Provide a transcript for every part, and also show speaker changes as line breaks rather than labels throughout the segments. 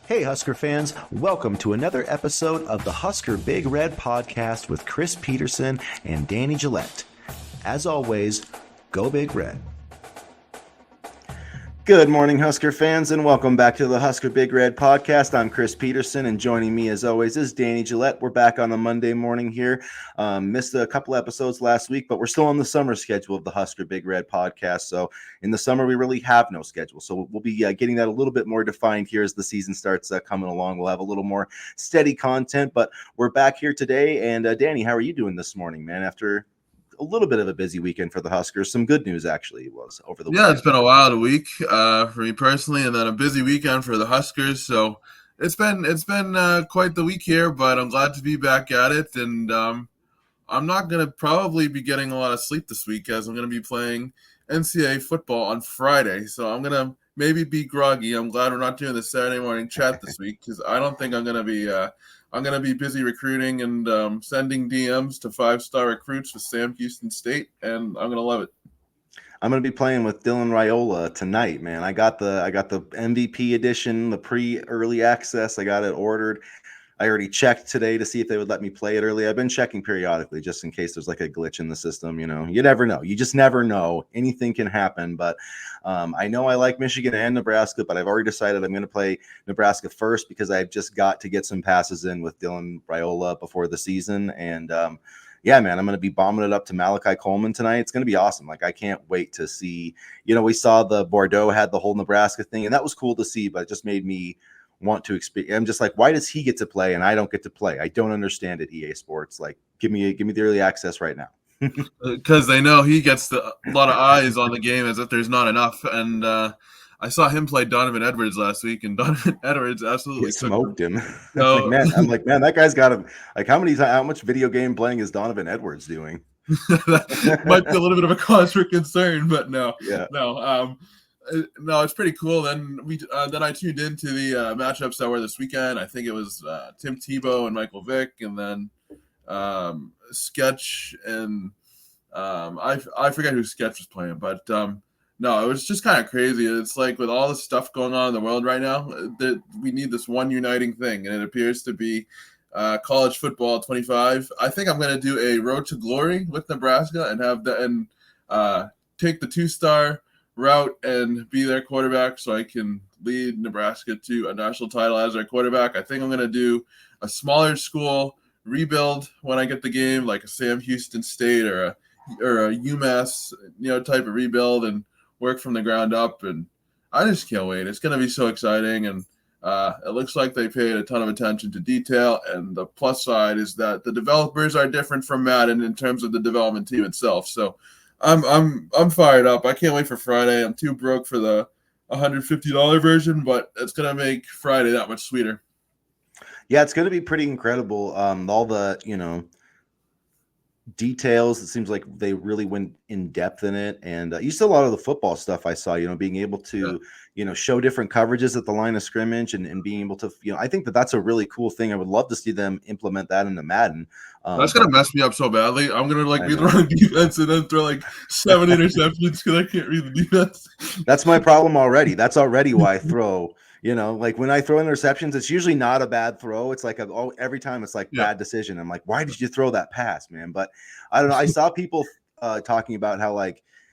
Hey, Husker fans, welcome to another episode of the Husker Big Red podcast with Chris Peterson and Danny Gillette. As always, go Big Red. Good morning, Husker fans, and welcome back to the Husker Big Red podcast. I'm Chris Peterson, and joining me, as always, is Danny Gillette. We're back on a Monday morning here. Missed a couple episodes last week, but we're still on the summer schedule of the Husker Big Red podcast. So in the summer, we really have no schedule. So we'll be getting that a little bit more defined here as the season starts coming along. We'll have a little more steady content, but we're back here today. And Danny, how are you doing this morning, man, after a little bit of a busy weekend for the Huskers? Some good news actually was over the weekend.
It's been a wild week for me personally, and then a busy weekend for the Huskers. So it's been quite the week here, but I'm glad to be back at it. And I'm not gonna probably be getting a lot of sleep this week, as I'm gonna be playing NCAA football on Friday. So I'm gonna maybe be groggy. I'm glad we're not doing the Saturday morning chat this week, because I don't think I'm gonna be. I'm going to be busy recruiting and sending DMs to 5-star recruits with Sam Houston State, and I'm going to love it.
I'm going to be playing with Rhule tonight, man. I got the MVP edition, the pre-early access. I got it ordered. I already checked today to see if they would let me play it early. I've been checking periodically just in case there's like a glitch in the system. You know, you never know. You just never know. Anything can happen. But I know I like Michigan and Nebraska, but I've already decided I'm going to play Nebraska first because I've just got to get some passes in with Rhule before the season. And yeah, man, I'm going to be bombing it up to Malachi Coleman tonight. It's going to be awesome. Like, I can't wait to see, you know, we saw the Bordeaux had the whole Nebraska thing, and that was cool to see, but it just made me want to experience. I'm just like, why does he get to play and I don't get to play? I don't understand it, EA Sports. Like, give me the early access right now.
Because they know he gets a lot of eyes on the game, as if there's not enough. And I saw him play Donovan Edwards last week, and Donovan Edwards absolutely
smoked him.
So,
I'm like, man, that guy's got him. Like, how much video game playing is Donovan Edwards doing?
That might be a little bit of a cause for concern, but no. No, it's pretty cool. Then I tuned into the matchups that were this weekend. I think it was Tim Tebow and Michael Vick, and then Sketch and I forget who Sketch was playing, but no, it was just kind of crazy. It's like, with all the stuff going on in the world right now, that we need this one uniting thing, and it appears to be college football 25. I think I'm going to do a road to glory with Nebraska and have take the 2-star route and be their quarterback, so I can lead Nebraska to a national title as their quarterback. I think I'm going to do a smaller school rebuild when I get the game, like a Sam Houston State or a UMass, type of rebuild, and work from the ground up. And I just can't wait. It's going to be so exciting. And it looks like they paid a ton of attention to detail. And the plus side is that the developers are different from Madden in terms of the development team itself. So I'm fired up. I can't wait for Friday. I'm too broke for the $150 version, but it's going to make Friday that much sweeter.
Yeah, it's going to be pretty incredible. All the, details. It seems like they really went in depth in it. And you saw a lot of the football stuff I saw, being able to, show different coverages at the line of scrimmage and being able to, I think that's a really cool thing. I would love to see them implement that into Madden.
That's going to mess me up so badly. I'm going to read the wrong defense and then throw 7 interceptions because I can't read the defense.
That's my problem already. That's already why I throw. When I throw interceptions, it's usually not a bad throw. It's like every time it's like bad decision. I'm like, why did you throw that pass, man? But I don't know. I saw people talking about how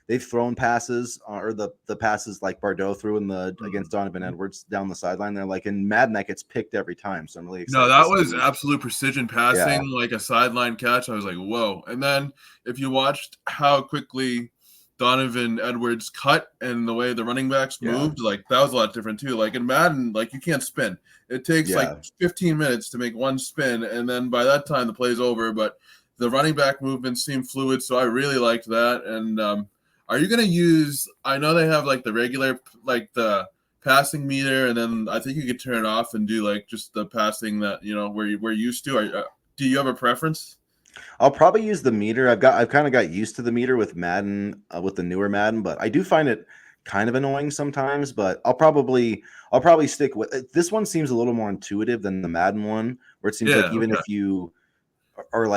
they've thrown passes or the passes like Bordeaux threw against Donovan Edwards down the sideline. They're like, in Madden that gets picked every time. So I'm really excited.
No, that was absolute precision passing, like a sideline catch. I was like, whoa. And then if you watched how quickly Donovan Edwards cut and the way the running backs moved, that was a lot different too. Like in Madden, you can't spin. It takes 15 minutes to make one spin, and then by that time the play's over. But the running back movements seem fluid, so I really liked that. And are you going to use? I know they have the regular, the passing meter, and then I think you could turn it off and do just the passing that we're used to. Do you have a preference?
I'll probably use the meter. I've kind of got used to the meter with Madden, with the newer Madden, but I do find it kind of annoying sometimes. But I'll probably stick with it. This one. Seems a little more intuitive than the Madden one, where it seems like even if you are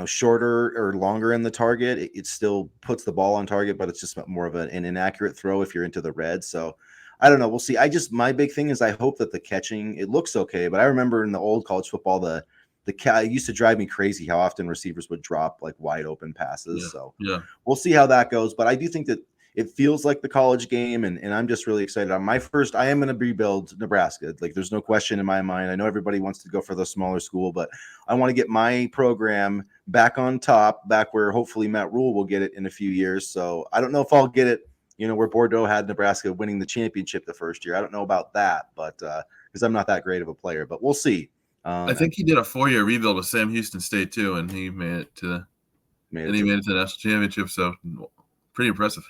shorter or longer in the target, it still puts the ball on target, but it's just more of an inaccurate throw if you're into the red. So I don't know. We'll see. My big thing is I hope that the catching, it looks okay, but I remember in the old college football, it used to drive me crazy how often receivers would drop like wide open passes.
Yeah,
So
yeah.
we'll see how that goes. But I do think that it feels like the college game, and I'm just really excited. On my first, I am going to rebuild Nebraska. Like, there's no question in my mind. I know everybody wants to go for the smaller school, but I want to get my program back on top, back where hopefully Matt Rhule will get it in a few years. So I don't know if I'll get it, where Bordeaux had Nebraska winning the championship the first year. I don't know about that, but because I'm not that great of a player, but we'll see.
I think he did a 4-year rebuild with Sam Houston State too, and he made it to the national championship. So pretty impressive.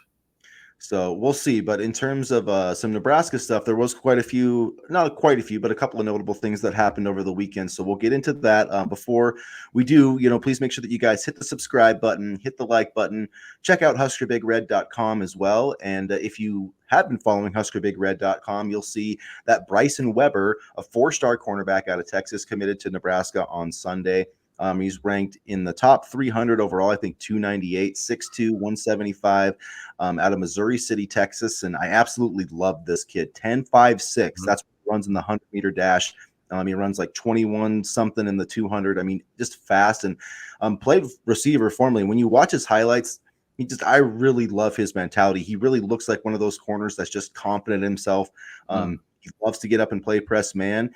So we'll see. But in terms of some Nebraska stuff, there was not quite a few, but a couple of notable things that happened over the weekend. So we'll get into that. Before we do, please make sure that you guys hit the subscribe button, hit the like button, check out HuskerBigRed.com as well. And if you have been following HuskerBigRed.com, you'll see that Bryson Weber, a 4-star cornerback out of Texas, committed to Nebraska on Sunday. He's ranked in the top 300 overall, I think 298, 6'2", 175, out of Missouri City, Texas. And I absolutely love this kid. 10.56. Mm-hmm. That's what he runs in the 100-meter dash. He runs like 21 something in the 200. I mean, just fast, and played receiver formerly. When you watch his highlights, I really love his mentality. He really looks like one of those corners that's just confident in himself. He loves to get up and play press man.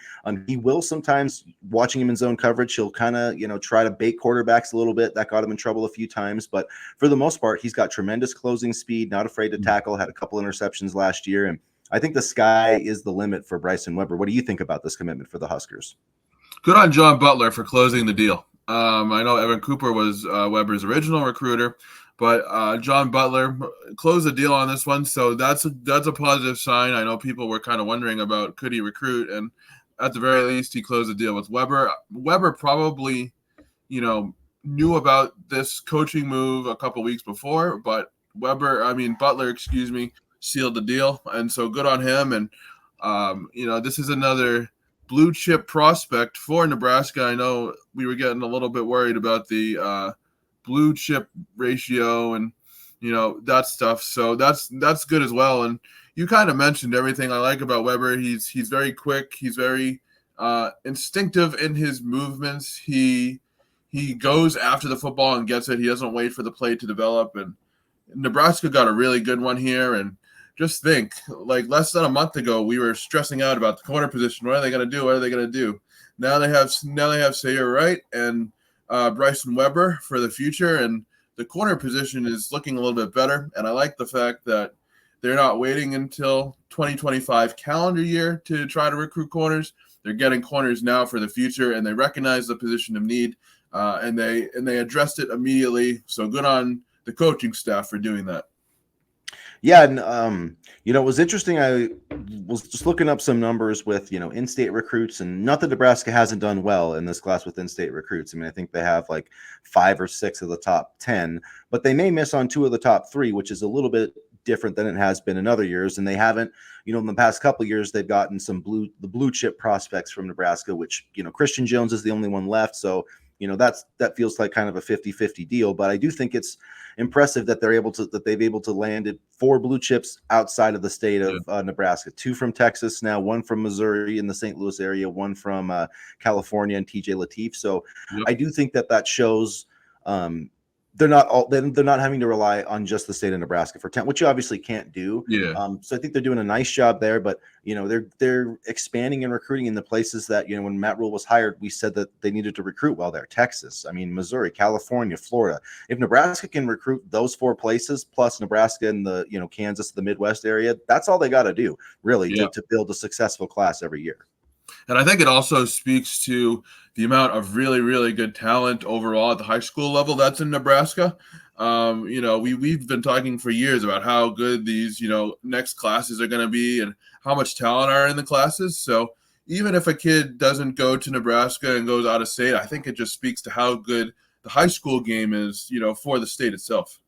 He will sometimes, watching him in zone coverage, he'll kind of, try to bait quarterbacks a little bit. That got him in trouble a few times. But for the most part, he's got tremendous closing speed, not afraid to tackle, had a couple interceptions last year. And I think the sky is the limit for Bryson Weber. What do you think about this commitment for the Huskers?
Good on John Butler for closing the deal. I know Evan Cooper was Weber's original recruiter, but John Butler closed the deal on this one, so that's a positive sign. I know people were kind of wondering about could he recruit, and at the very least, he closed the deal with Weber. Weber probably, knew about this coaching move a couple weeks before, but Butler, sealed the deal, and so good on him. And this is another blue chip prospect for Nebraska. I know we were getting a little bit worried about the blue chip ratio and that stuff. So that's good as well. And you kind of mentioned everything I like about Weber. He's very quick. He's very instinctive in his movements. He goes after the football and gets it. He doesn't wait for the play to develop. And Nebraska got a really good one here. And just think, like less than a month ago, we were stressing out about the corner position. What are they going to do? What are they going to do? Now they have Sayre Wright and Bryson Weber for the future, and the corner position is looking a little bit better. And I like the fact that they're not waiting until 2025 calendar year to try to recruit corners. They're getting corners now for the future, and they recognize the position of need, and they addressed it immediately. So good on the coaching staff for doing that.
Yeah, and it was interesting. I was just looking up some numbers with in-state recruits, and not that Nebraska hasn't done well in this class with in-state recruits. I mean, I think they have like 5 or 6 of the top 10, but they may miss on 2 of the top 3, which is a little bit different than it has been in other years. And they haven't, in the past couple of years, they've gotten the blue chip prospects from Nebraska, which Christian Jones is the only one left. So that feels like kind of a 50-50 deal. But I do think it's impressive that they've able to land 4 blue chips outside of the state of Nebraska, 2 from Texas now, 1 from Missouri in the St. Louis area, 1 from California and TJ Lateef. So I do think that shows they're not having to rely on just the state of Nebraska for talent, which you obviously can't do.
Yeah.
So I think they're doing a nice job there, but they're expanding and recruiting in the places that when Matt Rhule was hired, we said that they needed to recruit well there. Texas, Missouri, California, Florida. If Nebraska can recruit those 4 places plus Nebraska and the Kansas, the Midwest area, that's all they got to do really to build a successful class every year.
And I think it also speaks to the amount of really, really good talent overall at the high school level that's in Nebraska. We've been talking for years about how good these, next classes are going to be and how much talent are in the classes. So even if a kid doesn't go to Nebraska and goes out of state, I think it just speaks to how good the high school game is, for the state itself.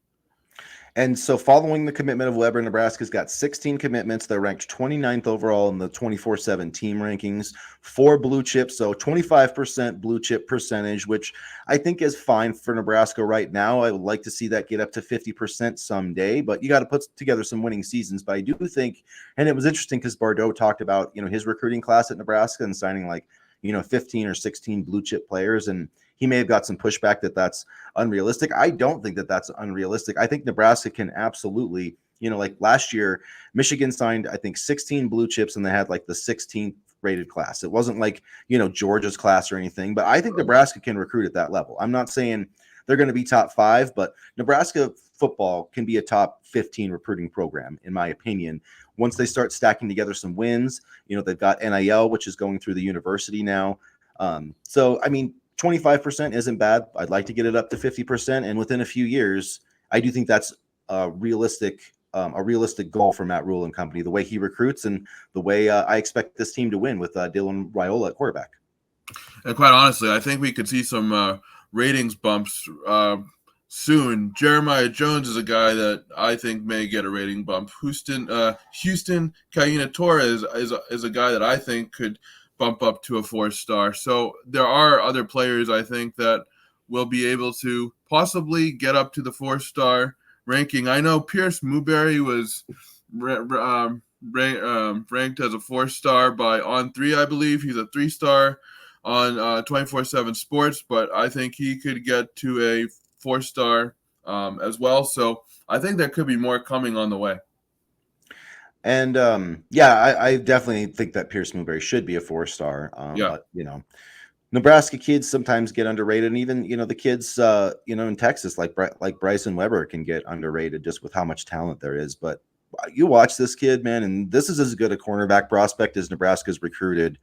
And so following the commitment of Weber, Nebraska's got 16 commitments. They're ranked 29th overall in the 24/7 team rankings, 4 blue chips, so 25% blue chip percentage, which I think is fine for Nebraska right now. I would like to see that get up to 50% someday, but you got to put together some winning seasons. But I do think, and it was interesting because Bordeaux talked about, his recruiting class at Nebraska and signing 15 or 16 blue chip players, and he may have got some pushback that that's unrealistic. I don't think that that's unrealistic. I think Nebraska can absolutely, like last year, Michigan signed, I think, 16 blue chips and they had like the 16th rated class. It wasn't like, Georgia's class or anything, but I think Nebraska can recruit at that level. I'm not saying they're going to be top 5, but Nebraska football can be a top 15 recruiting program, in my opinion. Once they start stacking together some wins, they've got NIL, which is going through the university now. So, I mean, 25% isn't bad. I'd like to get it up to 50%. And within a few years, I do think that's a realistic goal for Matt Rhule and company, the way he recruits and the way I expect this team to win with Dylan Raiola at quarterback.
And quite honestly, I think we could see some ratings bumps soon. Jeremiah Jones is a guy that I think may get a rating bump. Houston Kaina Torres is a guy that I think could bump up to a 4-star. So there are other players I think that will be able to possibly get up to the 4-star ranking. I know Pierce Muberry was ranked as a 4-star by On3, I believe. He's a 3-star on 24/7 Sports, but I think he could get to a 4-star as well. So I think there could be more coming on the way.
And I definitely think that Pierce Muberry should be a 4-star.
Yeah.
But Nebraska kids sometimes get underrated, and even the kids in Texas like Bryson Weber can get underrated just with how much talent there is. But you watch this kid, man, and this is as good a cornerback prospect as Nebraska's recruited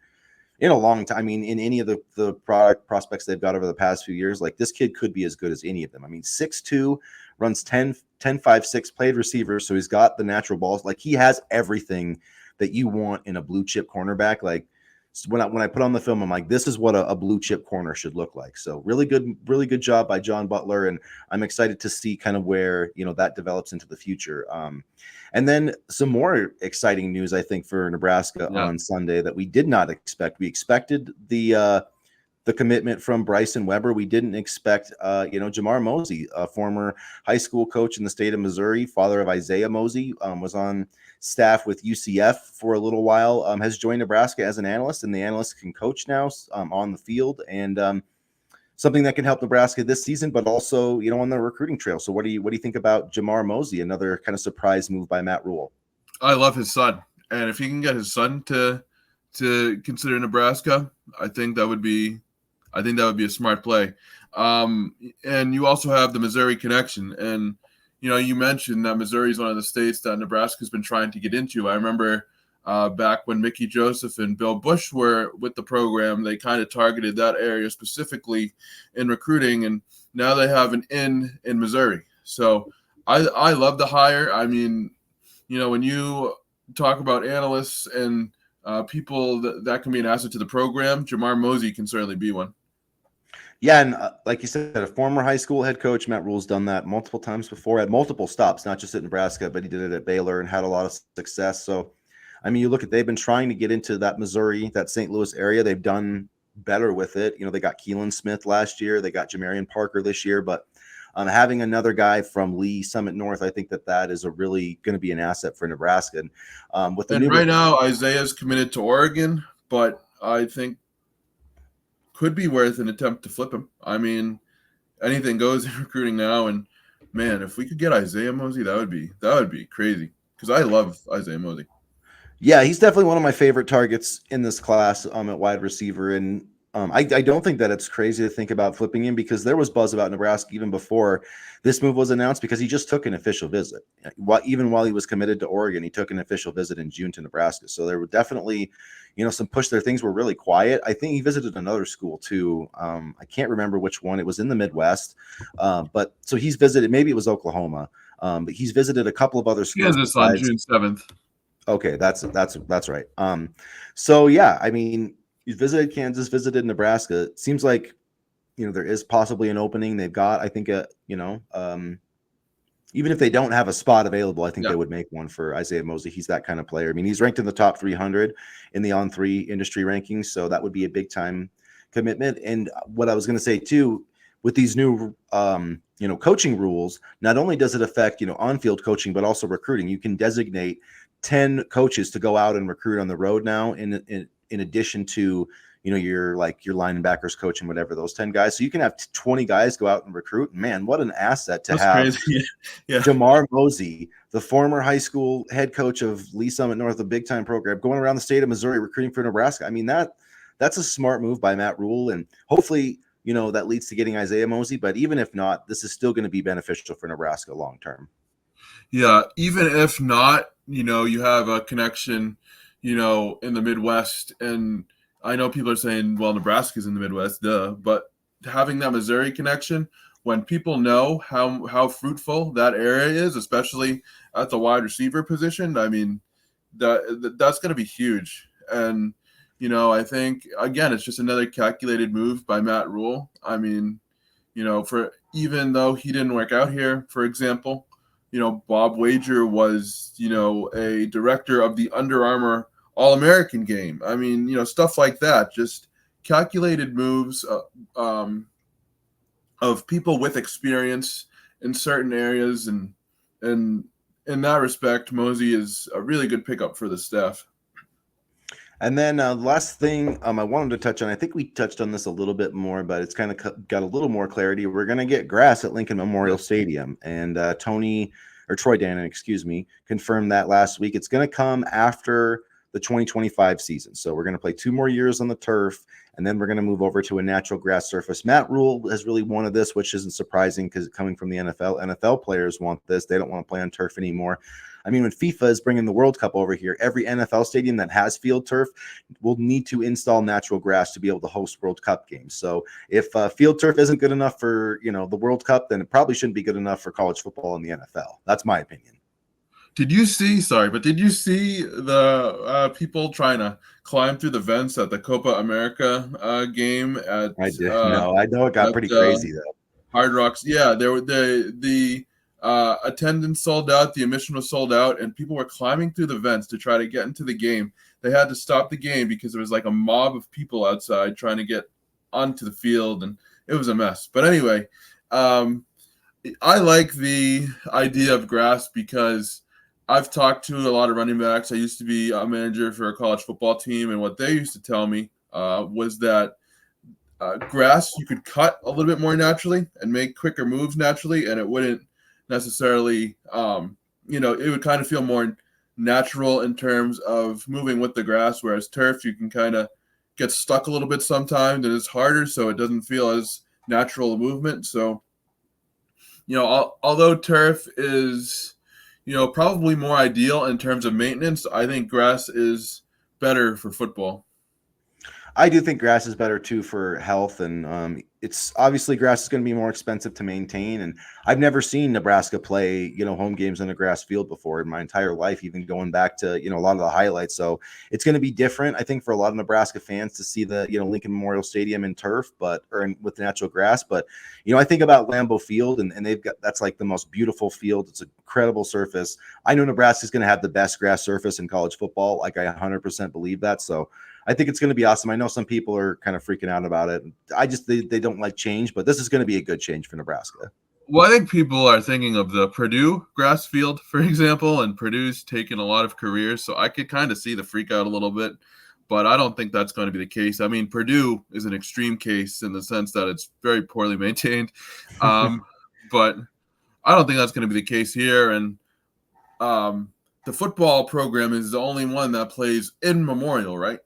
in a long time. I mean, in any of the product prospects they've got over the past few years, like this kid could be as good as any of them. I mean, 6'2", runs 10.5'6", played receiver, so he's got the natural balls. Like he has everything that you want in a blue chip cornerback. Like when I put on the film, I'm like, this is what a blue chip corner should look like. So really good job by John Butler, and I'm excited to see kind of where that develops into the future. And then some more exciting news, I think, for Nebraska on Sunday that we did not expect. We expected the commitment from Bryson Weber. We didn't expect, Jamar Mozee, a former high school coach in the state of Missouri, father of Isaiah Mozee, was on staff with UCF for a little while, has joined Nebraska as an analyst, and the analyst can coach now on the field, and something that can help Nebraska this season, but also, on the recruiting trail. So what do you think about Jamar Mozee, another kind of surprise move by Matt Rhule?
I love his son. And if he can get his son to consider Nebraska, I think that would be a smart play. And you also have the Missouri connection. And, you mentioned that Missouri is one of the states that Nebraska's been trying to get into. I remember back when Mickey Joseph and Bill Bush were with the program, they kind of targeted that area specifically in recruiting. And now they have an in Missouri. So I love the hire. I mean, when you talk about analysts and people that can be an asset to the program, Jamar Mozee can certainly be one.
Yeah, and like you said, a former high school head coach, Matt Rhule's done that multiple times before at multiple stops, not just at Nebraska, but he did it at Baylor and had a lot of success. So, I mean, you look at, they've been trying to get into that Missouri, that St. Louis area. They've done better with it. They got Keelan Smith last year. They got Jamarian Parker this year. But having another guy from Lee Summit North, I think that is a really going to be an asset for Nebraska. And
right now, Isaiah's committed to Oregon, but I think could be worth an attempt to flip him. I mean, anything goes in recruiting now, and man, if we could get Isaiah Mozee, that would be crazy, because I love Isaiah Mozee.
Yeah, he's definitely one of my favorite targets in this class at wide receiver, and I don't think that it's crazy to think about flipping him, because there was buzz about Nebraska even before this move was announced, because he just took an official visit. Even while he was committed to Oregon, he took an official visit in June to Nebraska. So there were definitely, some push there. Things were really quiet. I think he visited another school too. I can't remember which one. It was in the Midwest. But so he's visited, maybe it was Oklahoma. But he's visited a couple of other schools.
Kansas on June 7th.
Okay, that's right. So yeah, I mean, he's visited Kansas, visited Nebraska. It seems like, there is possibly an opening. They've got, I think, Even if they don't have a spot available, I think
Yeah,
they would make one for Isaiah Mozee. He's that kind of player. I mean, he's ranked in the top 300 in the On3 industry rankings, so that would be a big time commitment. And what I was going to say too, with these new coaching rules, not only does it affect on-field coaching, but also recruiting. You can designate 10 coaches to go out and recruit on the road now, in addition to your linebackers coach and whatever, those 10 guys. So you can have 20 guys go out and recruit. Man, what an asset to
that's
have
crazy. Yeah.
Jamar Mozee, the former high school head coach of Lee Summit North, a big time program, going around the state of Missouri recruiting for Nebraska. I mean, that's a smart move by Matt Rhule, and hopefully, that leads to getting Isaiah Mozee. But even if not, this is still going to be beneficial for Nebraska long term.
Yeah, even if not, you have a connection, in the Midwest. And I know people are saying, well, Nebraska's in the Midwest, duh. But having that Missouri connection, when people know how fruitful that area is, especially at the wide receiver position, I mean, that's going to be huge. And, I think, again, it's just another calculated move by Matt Rhule. I mean, for even though he didn't work out here, for example, Bob Wager was, a director of the Under Armour All-American game. I mean, stuff like that, just calculated moves of people with experience in certain areas. And in that respect, Mosey is a really good pickup for the staff.
And then last thing I wanted to touch on, I think we touched on this a little bit more, but it's kind of got a little more clarity. We're going to get grass at Lincoln Memorial Stadium, and Troy Dannon, excuse me, confirmed that last week. It's going to come after the 2025 season. So we're going to play 2 more years on the turf, and then we're going to move over to a natural grass surface. Matt Rhule has really wanted this, which isn't surprising because coming from the NFL players want this. They don't want to play on turf anymore. I mean, when FIFA is bringing the World Cup over here, every NFL stadium that has field turf will need to install natural grass to be able to host World Cup games. So if field turf isn't good enough for, the World Cup, then it probably shouldn't be good enough for college football in the NFL. That's my opinion.
Did you see the people trying to climb through the vents at the Copa America game at
I did. No, I know it got pretty
uh,
crazy though.
Hard Rocks? Yeah, there were the attendance sold out, the admission was sold out, and people were climbing through the vents to try to get into the game. They had to stop the game because there was like a mob of people outside trying to get onto the field, and it was a mess. But anyway, I like the idea of grass because I've talked to a lot of running backs. I used to be a manager for a college football team, and what they used to tell me was that grass you could cut a little bit more naturally and make quicker moves naturally, and it wouldn't necessarily, it would kind of feel more natural in terms of moving with the grass, whereas turf you can kind of get stuck a little bit sometimes and it's harder, so it doesn't feel as natural a movement. So, although turf is, probably more ideal in terms of maintenance, I think grass is better for football.
I do think grass is better too for health, and it's obviously grass is going to be more expensive to maintain. And I've never seen Nebraska play, home games on a grass field before in my entire life, even going back to a lot of the highlights. So it's going to be different, I think, for a lot of Nebraska fans to see the Lincoln Memorial Stadium in turf, with natural grass. But I think about Lambeau Field, and that's like the most beautiful field. It's an incredible surface. I know Nebraska is going to have the best grass surface in college football. Like I 100% believe that. So I think it's going to be awesome. I know some people are kind of freaking out about it. They don't like change, but this is going to be a good change for Nebraska.
Well, I think people are thinking of the Purdue grass field, for example, and Purdue's taken a lot of careers, so I could kind of see the freak out a little bit, but I don't think that's going to be the case. I mean, Purdue is an extreme case in the sense that it's very poorly maintained, but I don't think that's going to be the case here. And the football program is the only one that plays in Memorial, right?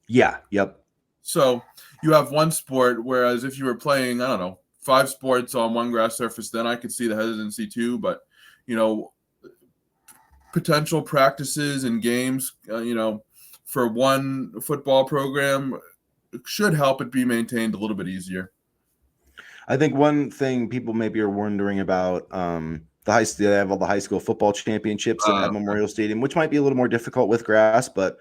Yeah. Yep.
So you have one sport, whereas if you were playing, I don't know, 5 sports on one grass surface, then I could see the hesitancy too. But, potential practices and games, for one football program should help it be maintained a little bit easier.
I think one thing people maybe are wondering about they have all the high school football championships at Memorial Stadium, which might be a little more difficult with grass, but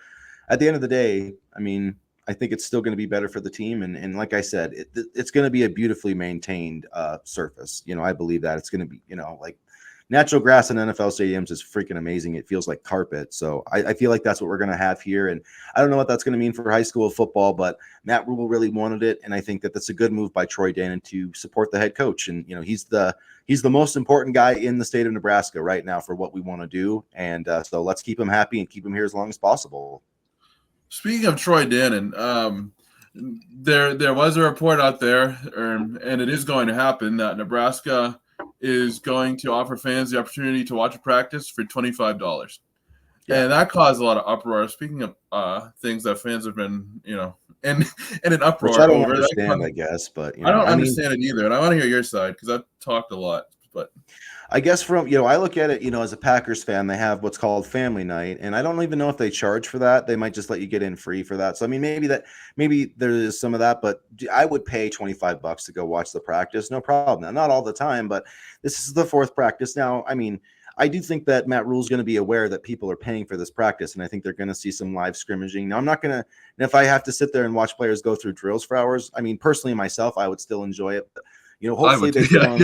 at the end of the day, I mean, I think it's still going to be better for the team. And like I said, it's going to be a beautifully maintained surface. I believe that it's going to be, like natural grass in NFL stadiums is freaking amazing. It feels like carpet. So I feel like that's what we're going to have here. And I don't know what that's going to mean for high school football, but Matt Rhule really wanted it. And I think that that's a good move by Troy Dannon to support the head coach. And, he's the most important guy in the state of Nebraska right now for what we want to do. And so let's keep him happy and keep him here as long as possible.
Speaking of Troy Dannon, there was a report out there, and it is going to happen, that Nebraska is going to offer fans the opportunity to watch a practice for $25. Yeah. And that caused a lot of uproar. Speaking of things that fans have been, in an uproar.
Which I don't understand, I guess, but
I don't understand it either. And I want to hear your side because I've talked a lot. But
I guess I look at it, as a Packers fan, they have what's called family night, and I don't even know if they charge for that. They might just let you get in free for that. So I mean, maybe there is some of that, but I would pay $25 to go watch the practice, no problem. Now, not all the time, but this is the fourth practice now. I mean, I do think that Matt Rhule's going to be aware that people are paying for this practice, and I think they're going to see some live scrimmaging. Now, I'm not going to – if I have to sit there and watch players go through drills for hours, I mean, personally myself, I would still enjoy it. But, hopefully they put on,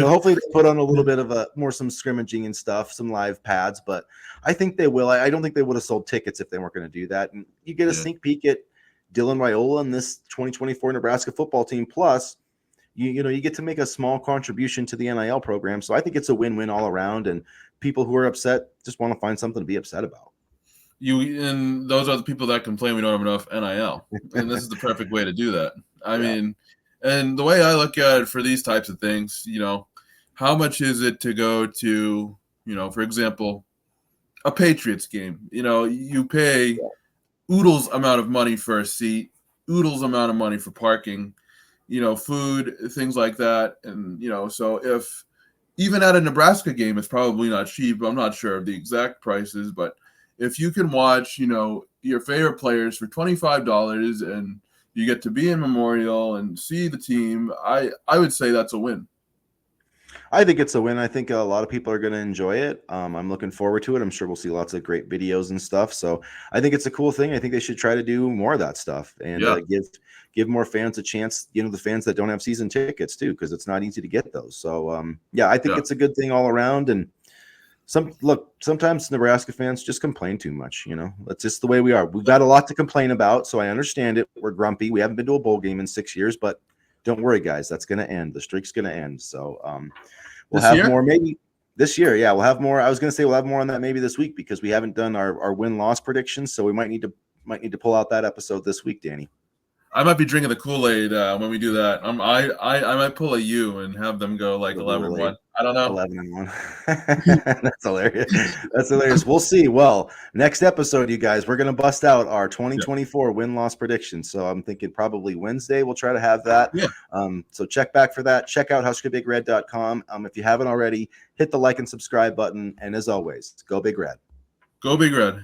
hopefully they put on a little bit of some scrimmaging and stuff, some live pads. But I think they will. I don't think they would have sold tickets if they weren't going to do that. And you get a sneak peek at Dylan Raiola and this 2024 Nebraska football team. Plus, you get to make a small contribution to the NIL program. So I think it's a win-win all around. And people who are upset just want to find something to be upset about.
And those are the people that complain we don't have enough NIL. And this is the perfect way to do that. I mean, and the way I look at it for these types of things, how much is it to go to, for example, a Patriots game? You pay oodles amount of money for a seat, oodles amount of money for parking, food, things like that. And, so if even at a Nebraska game, it's probably not cheap. I'm not sure of the exact prices, but if you can watch, your favorite players for $25 and you get to be in Memorial and see the team, I would say that's a win.
I think it's a win. I think a lot of people are going to enjoy it. I'm looking forward to it. I'm sure we'll see lots of great videos and stuff. So I think it's a cool thing. I think they should try to do more of that stuff and give more fans a chance, the fans that don't have season tickets too, because it's not easy to get those. So, I think it's a good thing all around. And sometimes Nebraska fans just complain too much. That's just the way we are. We've got a lot to complain about, so I understand it. We're grumpy. We haven't been to a bowl game in 6 years, but don't worry, guys. That's going to end. The streak's going to end. So we'll have more maybe this year. Yeah, we'll have more. I was going to say we'll have more on that maybe this week because we haven't done our win-loss predictions, so we might need to pull out that episode this week, Danny.
I might be drinking the Kool-Aid when we do that. I might pull a U and have them go like 11-1. I don't know.
11-1. That's hilarious. That's hilarious. We'll see. Well, next episode, you guys, we're going to bust out our 2024 win-loss predictions. So I'm thinking probably Wednesday we'll try to have that.
Yeah.
So check back for that. Check out HuskBigRed.com. If you haven't already, hit the like and subscribe button. And as always, go Big Red.
Go Big Red.